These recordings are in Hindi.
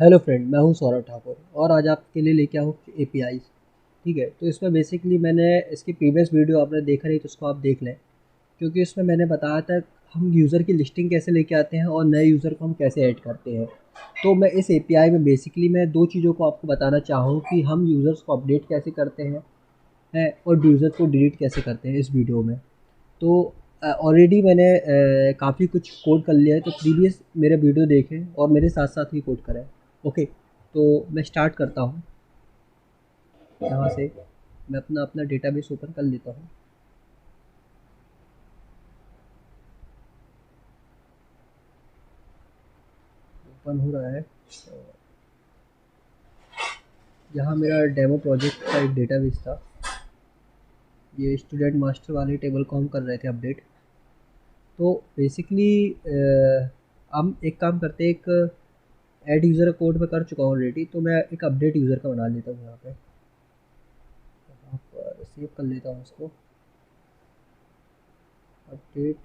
हेलो फ्रेंड, मैं हूं सौरभ ठाकुर और आज आपके लिए लेके आया हूँ एपीआई। ठीक है, तो इसमें बेसिकली मैंने इसकी प्रीवियस वीडियो आपने देखा नहीं तो उसको आप देख लें, क्योंकि उसमें मैंने बताया था हम यूज़र की लिस्टिंग कैसे लेके आते हैं और नए यूज़र को हम कैसे ऐड करते हैं। तो मैं इस एपीआई में बेसिकली मैं दो चीज़ों को आपको बताना चाहूँ कि हम यूज़र्स को अपडेट कैसे करते हैं और यूज़र को डिलीट कैसे करते हैं इस वीडियो में। तो ऑलरेडी मैंने काफ़ी कुछ कोड कर लिया है, तो प्रीवियस मेरे वीडियो देखें और मेरे साथ साथ ही कोड करें। ओके, तो मैं स्टार्ट करता हूँ यहाँ से। मैं अपना अपना डेटाबेस ओपन कर लेता हूँ। ओपन हो रहा है। यहाँ मेरा डेमो प्रोजेक्ट का एक डेटाबेस था। ये स्टूडेंट मास्टर वाले टेबल को हम कर रहे थे अपडेट। तो बेसिकली हम एक काम करते हैं, एक ऐड यूज़र कोड में कर चुका हूँ ऑलरेडी, तो मैं एक अपडेट यूज़र का बना लेता हूँ यहाँ पे। यहाँ पर सेव कर लेता हूँ इसको, update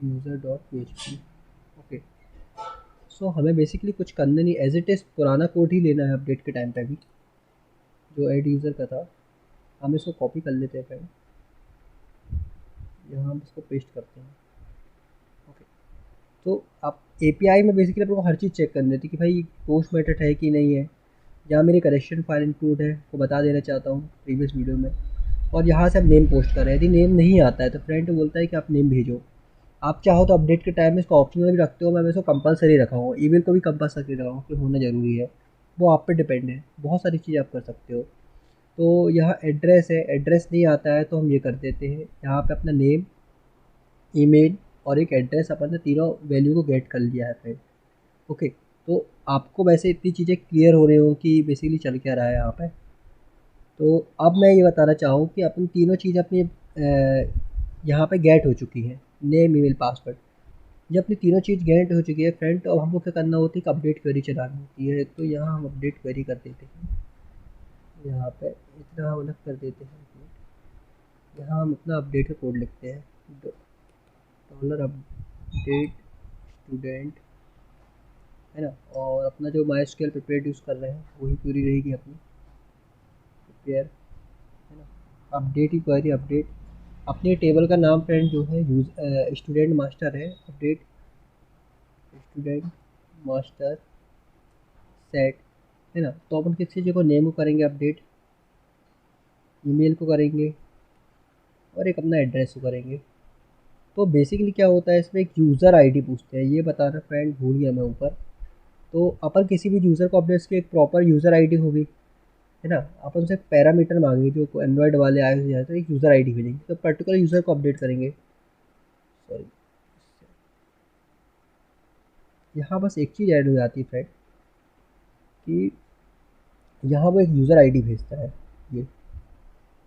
user dot php। Okay, so हमें बेसिकली कुछ करना नहीं, एज इट इज़ पुराना कोड ही लेना है अपडेट के टाइम पे भी, जो ऐड यूज़र का था। हम इसको कॉपी कर लेते हैं फ्रेंड, यहाँ हम इसको पेस्ट करते हैं। ओके, तो आप एपीआई में बेसिकली अपने को हर चीज़ चेक करनी होती है कि भाई पोस्ट मेथड है कि नहीं है। यहाँ मेरी करेक्शन फाइल इंक्लूड है, वो बता देना चाहता हूँ प्रीवियस वीडियो में। और यहाँ से हम नेम पोस्ट कर रहे हैं, यदि नेम नहीं आता है तो फ्रेंड बोलता है कि आप नेम भेजो। आप चाहो तो अपडेट के टाइम में इसको ऑप्शनल भी रखते हो, मैं इसको कंपलसरी रखा हूँ, ईमेल को भी कंपलसरी रखा हूँ कि होना ज़रूरी है। वो आप पे डिपेंड है, बहुत सारी चीज़ें आप कर सकते हो। तो यहाँ एड्रेस है, एड्रेस नहीं आता है तो हम ये कर देते हैं, यहाँ पे अपना नेम, ईमेल और एक एड्रेस, अपन ने तीनों वैल्यू को गेट कर लिया है फ्रेंड। ओके, तो आपको वैसे इतनी चीज़ें क्लियर हो रही हो कि बेसिकली चल क्या रहा है यहाँ पे। तो अब मैं ये बताना चाहूँ कि अपन तीनों चीज़ अपनी यहाँ पे गेट हो चुकी है, नेम ईमेल पासवर्ड। जब अपनी तीनों चीज़ गेट हो चुकी है फ्रेंड, तो अब हमको क्या करना होती है कि अपडेट क्वेरी चलानी होती है। तो यहाँ हम अपडेट क्वेरी कर देते हैं, यहाँ पे इतना हम अलग कर देते हैं। यहाँ हम अपना अपडेट का कोड लिखते हैं, डॉलर अपडेट स्टूडेंट, है ना। और अपना जो माई स्क्वेल प्रिपेयर यूज़ कर रहे हैं वही क्वेरी रहेगी अपनी, प्रिपेयर, है ना। अपडेट ही क्वेरी अपडेट, अपने टेबल का नाम फ्रेंड जो है यूज स्टूडेंट मास्टर है। अपडेट स्टूडेंट मास्टर सेट, है ना। तो अपन किस चीज़ को नेम को करेंगे अपडेट, ईमेल को करेंगे और एक अपना एड्रेस को करेंगे। तो बेसिकली क्या होता है इसमें, एक यूज़र आईडी पूछते हैं, ये बताना फ्रेंड भूल गया मैं ऊपर। तो अपन किसी भी यूज़र को अपडेट की एक प्रॉपर यूज़र आईडी होगी, है ना। अपन से एक पैरामीटर मांगेंगे, जो एंड्रॉयड वाले आए हुए हैं तो एक यूज़र आईडी भेजेंगे, तो पर्टिकुलर यूज़र को अपडेट करेंगे। सॉरी, यहाँ बस एक चीज़ ऐड हो जाती है फ्रेंड कि यहाँ वो एक यूज़र आईडी भेजता है। ये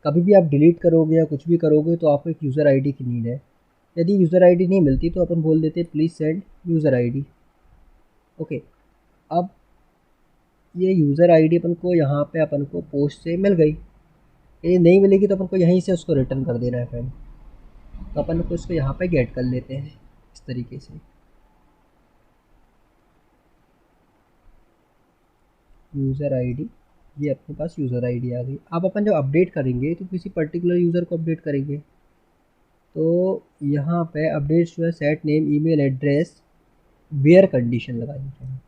कभी भी आप डिलीट करोगे या कुछ भी करोगे तो आपको एक यूज़र आईडी की नीड है। यदि यूज़र आईडी नहीं मिलती तो अपन बोल देते please send user ID. Okay, अब ये यूज़र आईडी अपन को यहाँ पे अपन को पोस्ट से मिल गई। ये नहीं मिलेगी तो अपन को यहीं से उसको रिटर्न कर देना है फ्रेंड। तो अपन को इसको यहाँ पे गेट कर लेते हैं इस तरीके से। यूज़र आईडी, ये अपने पास यूज़र आईडी आ गई। अब अपन जब अपडेट करेंगे तो किसी पर्टिकुलर यूज़र को अपडेट करेंगे। तो यहाँ पे अपडेट जो है set name email address where condition लगानी है।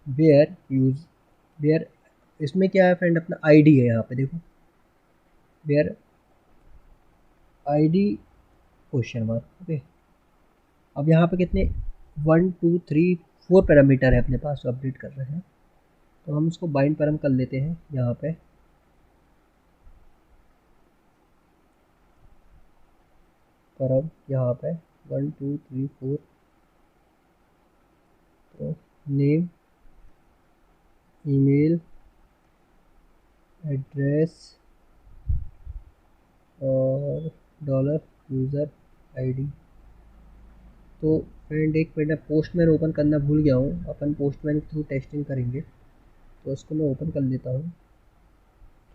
वेयर यूज़, वेयर, इसमें क्या है फ्रेंड, अपना आईडी है यहाँ पे देखो, where ID question mark. Okay, अब यहाँ पे कितने, 1 2 3 4 पैरामीटर है अपने पास जो अपडेट कर रहे हैं। तो हम इसको बाइंड पर हम कर लेते हैं यहाँ पे। पर अब यहाँ पे 1 2 3 4, तो नेम ईमेल एड्रेस और डॉलर यूज़र आईडी। तो फ्रेंड एक मिनट, पोस्टमैन ओपन करना भूल गया हूँ, अपन पोस्टमैन के थ्रू टेस्टिंग करेंगे। तो इसको मैं ओपन कर लेता हूँ।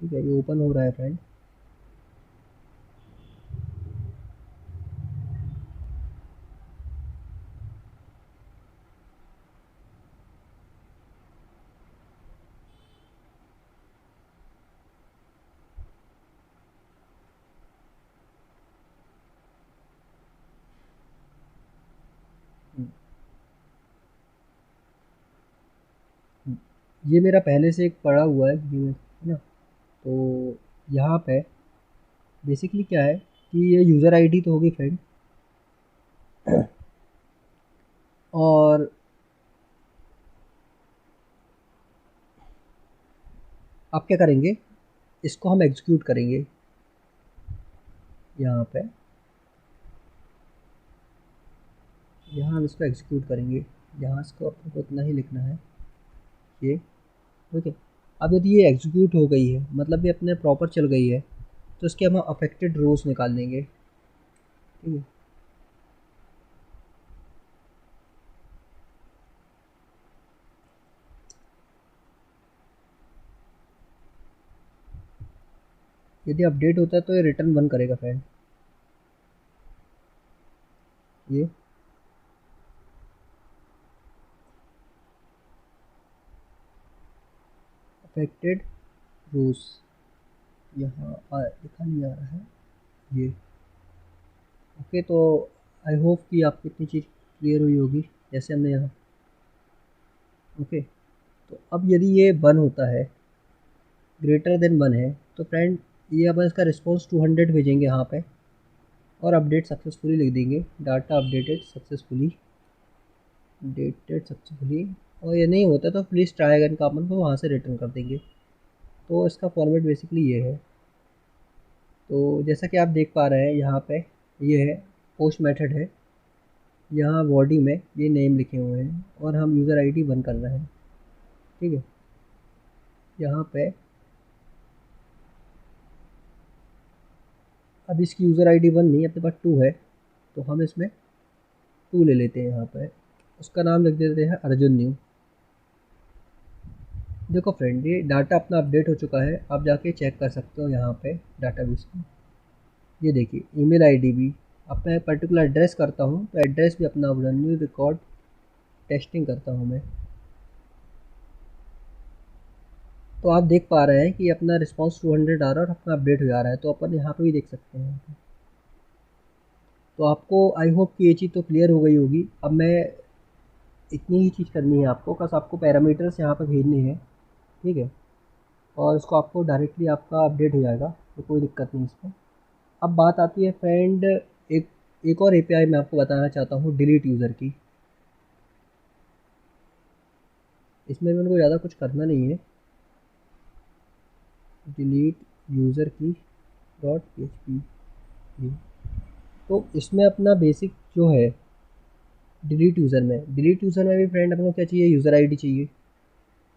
ठीक है, ये ओपन हो रहा है फ्रेंड। ये मेरा पहले से एक पड़ा हुआ है है ना। तो यहाँ पे बेसिकली क्या है कि ये यूज़र आईडी तो होगी फ्रेंड, और आप क्या करेंगे, इसको हम एग्जीक्यूट करेंगे यहाँ पे, यहाँ हम इसको एग्जीक्यूट करेंगे। यहाँ इसको अपन को इतना ही लिखना है ये, ठीक है। अब यदि ये एग्जीक्यूट हो गई है, मतलब ये अपने प्रॉपर चल गई है, तो इसके हम अफेक्टेड रोज निकाल देंगे, ठीक है। यदि अपडेट होता है तो ये रिटर्न 1 करेगा फ्रेंड, ये अफेक्टेड रोज यहाँ लिखा नहीं आ रहा है ये। ओके, तो आई होप कि आपको इतनी चीज़ क्लियर हुई होगी जैसे हमने यहाँ। ओके, तो अब यदि ये 1 होता है, ग्रेटर देन 1 है, तो फ्रेंड ये अब इसका रिस्पॉन्स 200 भेजेंगे यहाँ पे, और अपडेट सक्सेसफुली लिख देंगे, डाटा अपडेटेड सक्सेसफुली, और ये नहीं होता तो प्लीज़ ट्राई अगेन का अपन को वहाँ से रिटर्न कर देंगे। तो इसका फॉर्मेट बेसिकली ये है। तो जैसा कि आप देख पा रहे हैं यहाँ पे ये है पोस्ट मेथड है, यहाँ बॉडी में ये नेम लिखे हुए हैं, और हम यूज़र आईडी 1 कर रहे हैं, ठीक है। यहाँ पे अब इसकी यूज़र आईडी 1 नहीं, अपने पास 2 है, तो हम इसमें 2 ले लेते हैं। यहाँ पे उसका नाम लिख देते हैं अर्जुन न्यू। देखो फ्रेंड, ये डाटा अपना अपडेट हो चुका है, आप जाके चेक कर सकते हो यहाँ पे डाटाबेस में। ये देखिए ईमेल आईडी भी, अब मैं पर्टिकुलर एड्रेस करता हूँ तो एड्रेस भी अपना न्यू रिकॉर्ड टेस्टिंग करता हूँ मैं, तो आप देख पा रहे हैं कि अपना रिस्पांस 200 आ रहा है और अपना अपडेट हो जा रहा है। तो अपन यहाँ पे भी देख सकते हैं। तो आपको आई होप कि ये चीज़ तो क्लियर हो गई होगी। अब मैं इतनी ही चीज़ करनी है आपको, बस आपको पैरामीटर्स यहाँ पे भेजने हैं, ठीक है, और इसको आपको डायरेक्टली आपका अपडेट हो जाएगा, तो कोई दिक्कत नहीं इसमें। अब बात आती है फ्रेंड एक और एपीआई मैं आपको बताना चाहता हूँ, डिलीट यूज़र की। इसमें मेरे को ज़्यादा कुछ करना नहीं है, डिलीट यूज़र की .php। तो इसमें अपना बेसिक जो है डिलीट यूज़र में भी फ्रेंड अपने को क्या चाहिए, यूज़र आईडी चाहिए,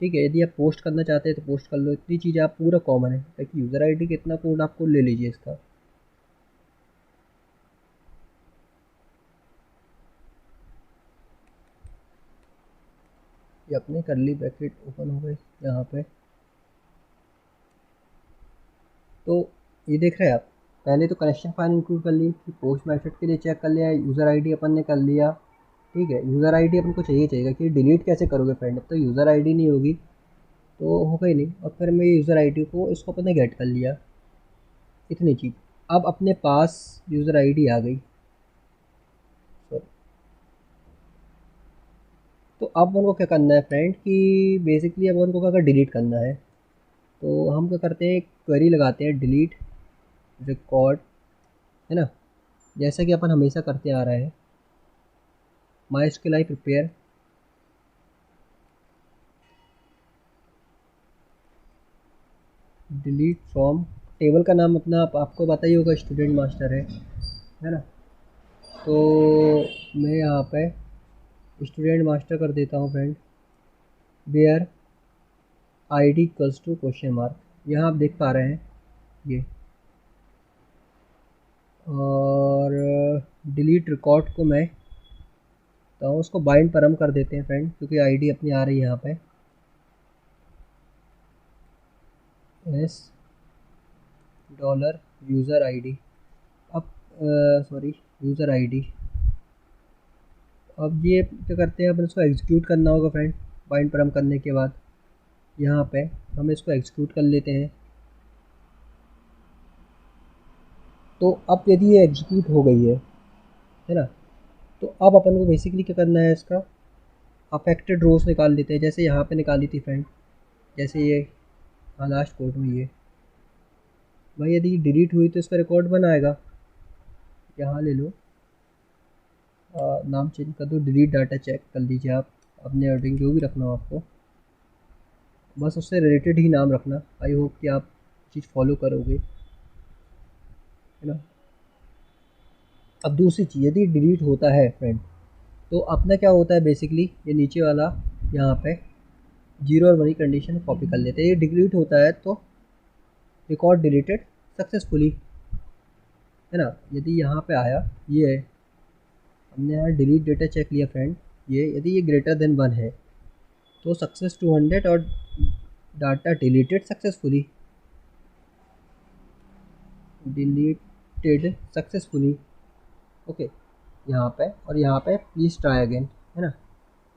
ठीक है। यदि आप पोस्ट करना चाहते हैं तो पोस्ट कर लो, इतनी चीज़ें आप पूरा कॉमन है, ताकि यूज़र आईडी कितना कोड आपको ले लीजिए इसका। ये अपने करली ब्रैकेट ओपन हो गए यहाँ पे। तो ये देख रहे हैं आप, पहले तो कनेक्शन फाइल इंक्लूड कर ली, फिर पोस्ट मेथड के लिए चेक कर लिया, यूज़र आईडी अपन ने कर लिया, ठीक है। यूज़र आईडी अपन को चाहिए कि डिलीट कैसे करोगे फ्रेंड, अब तो यूज़र आईडी नहीं होगी तो होगा ही नहीं। और फिर मैं यूज़र आईडी को इसको अपन ने गेट कर लिया, इतनी चीज़। अब अपने पास यूज़र आईडी आ गई, तो अब उनको क्या करना है फ्रेंड कि बेसिकली अब उनको क्या डिलीट करना है। तो हम क्या करते हैं, क्वेरी लगाते हैं डिलीट रिकॉर्ड, है ना, जैसा कि अपन हमेशा करते आ रहे हैं। MySQL prepare delete from, table का नाम अपना आपको पता ही होगा, स्टूडेंट मास्टर है ना। तो मैं यहाँ पे स्टूडेंट मास्टर कर देता हूँ friend, where ID equals to question mark, यहाँ आप देख पा रहे हैं ये। और डिलीट रिकॉर्ड को मैं तो उसको बाइंड पर हम कर देते हैं फ्रेंड, क्योंकि आईडी अपनी आ रही है यहाँ पे एस डॉलर यूज़र आईडी। अब सॉरी यूज़र आईडी, अब ये क्या करते हैं, अपन इसको एग्जीक्यूट करना होगा फ्रेंड। बाइंड पर हम करने के बाद यहाँ पे हम इसको एग्जीक्यूट कर लेते हैं। तो अब यदि ये एग्जीक्यूट हो गई है ना, तो अब अपन को बेसिकली क्या करना है, इसका अफेक्टेड रोज निकाल लेते हैं, जैसे यहाँ पे निकाली थी फ्रेंड। जैसे ये, हाँ लास्ट कोड में ये भाई, यदि डिलीट हुई तो इसका रिकॉर्ड बनाएगा। यहाँ ले लो, नाम चेंज कर दो, डिलीट डाटा चेक कर लीजिए आप, अपने अकॉर्डिंग जो भी रखना हो आपको, बस उससे रिलेटेड ही नाम रखना। आई होप कि आप चीज़ फॉलो करोगे, है ना। अब दूसरी चीज़, यदि डिलीट होता है फ्रेंड, तो अपना क्या होता है बेसिकली, ये नीचे वाला यहाँ पे 0 और 1 कंडीशन कॉपी कर लेते हैं। ये डिलीट होता है तो रिकॉर्ड डिलीटेड सक्सेसफुली, है ना। यदि यहाँ पे आया, ये है, हमने यहाँ डिलीट डेटा चेक लिया फ्रेंड, ये यदि ये ग्रेटर देन 1 है तो सक्सेस 200 और data deleted successfully, deleted successfully, okay. यहाँ पे और यहाँ पे प्लीज़ ट्राई अगेन, है ना।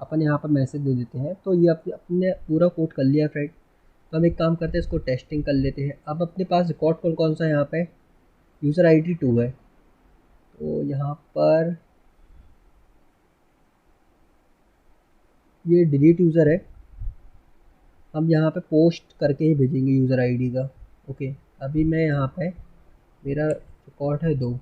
अपन यहाँ पर मैसेज दे देते हैं, तो ये अपने पूरा कोड कर लिया फ्रेंड। तो हम एक काम करते हैं, इसको टेस्टिंग कर लेते हैं। अब अपने पास रिकॉर्ड कौन कौन सा है, यहाँ पे यूज़र आईडी 2 है, तो यहाँ पर ये डिलीट यूज़र है, हम यहाँ पे पोस्ट करके ही भेजेंगे यूज़र आईडी का, ओके। अभी मैं यहाँ पे, मेरा रिकॉर्ड है 2,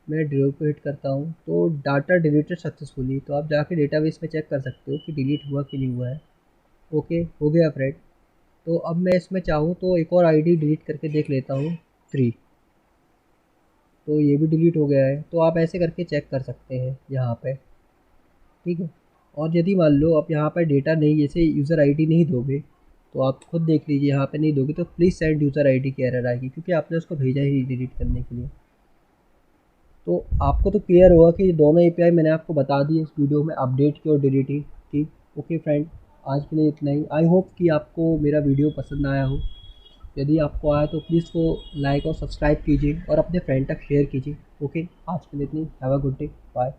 मैं डिलीट को हिट करता हूँ तो डाटा डिलीटेड सक्सेसफुली, तो आप जाके डेटाबेस में चेक कर सकते हो कि डिलीट हुआ कि नहीं हुआ है। ओके, हो गया फ्रेंड। तो अब मैं इसमें चाहूँ तो एक और आईडी डिलीट करके देख लेता हूँ, 3, तो ये भी डिलीट हो गया है। तो आप ऐसे करके चेक कर सकते हैं यहाँ पे, ठीक है। और यदि मान लो आप यहाँ पर डेटा नहीं, जैसे यूज़र आईडी नहीं दोगे, तो आप खुद देख लीजिए, यहाँ पे नहीं दोगे तो प्लीज़ सेंड यूज़र आईडी की एरर आएगी, क्योंकि आपने उसको भेजा ही डिलीट करने के लिए। तो आपको तो क्लियर होगा कि ये दोनों एपीआई मैंने आपको बता दी इस वीडियो में, अपडेट की और डिलीटिंग की। ओके फ्रेंड, आज के लिए इतना ही। आई होप कि आपको मेरा वीडियो पसंद आया हो। यदि आपको आया तो प्लीज़ को लाइक और सब्सक्राइब कीजिए और अपने फ्रेंड तक शेयर कीजिए। ओके, आज के लिए इतनी। Have a good day, bye.